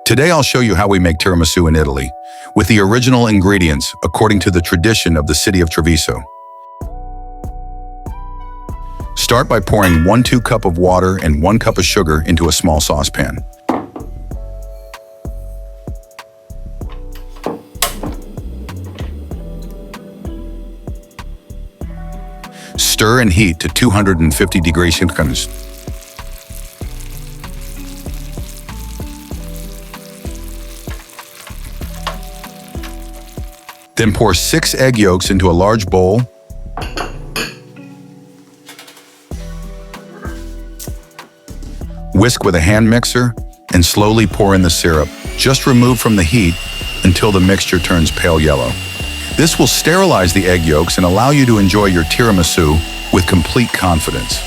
Today I'll show you how we make tiramisu in Italy, with the original ingredients according to the tradition of the city of Treviso. Start by pouring 1/2 cup of water and 1 cup of sugar into a small saucepan. Stir and heat to 250 degrees Celsius. Then pour 6 egg yolks into a large bowl. Whisk with a hand mixer and slowly pour in the syrup. Just remove from the heat until the mixture turns pale yellow. This will sterilize the egg yolks and allow you to enjoy your tiramisu with complete confidence.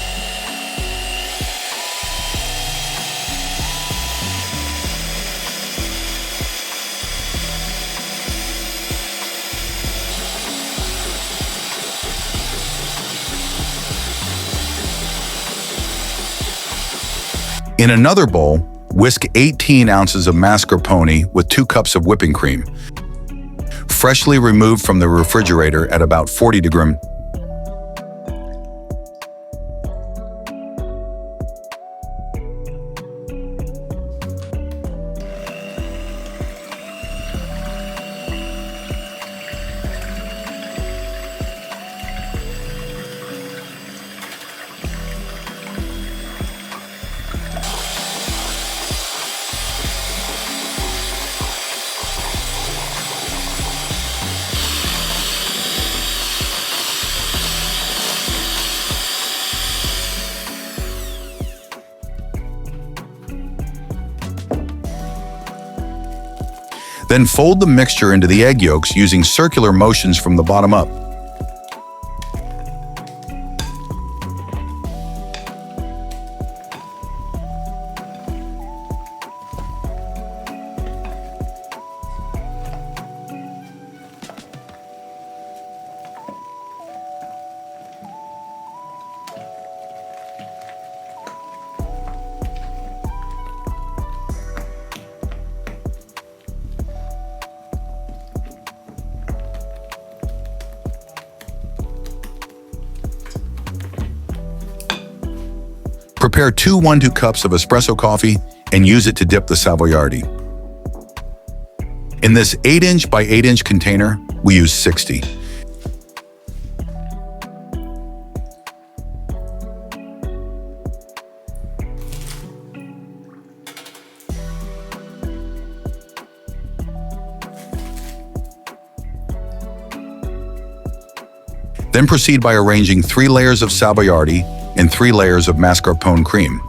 In another bowl, whisk 18 ounces of mascarpone with 2 cups of whipping cream, freshly removed from the refrigerator at about 40 degrees. Then fold the mixture into the egg yolks using circular motions from the bottom up. Prepare 2 1/2 cups of espresso coffee and use it to dip the savoiardi. In this 8-inch by 8-inch container, we use 60. Then proceed by arranging 3 layers of savoiardi and 3 layers of mascarpone cream.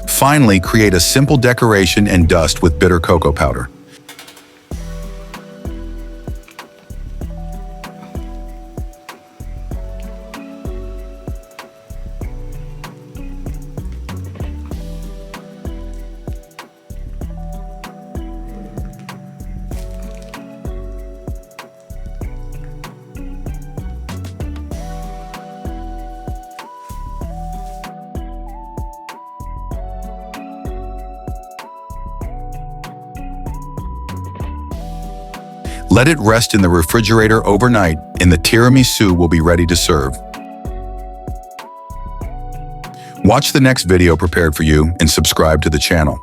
Finally, create a simple decoration and dust with bitter cocoa powder. Let it rest in the refrigerator overnight and the tiramisu will be ready to serve. Watch the next video prepared for you and subscribe to the channel.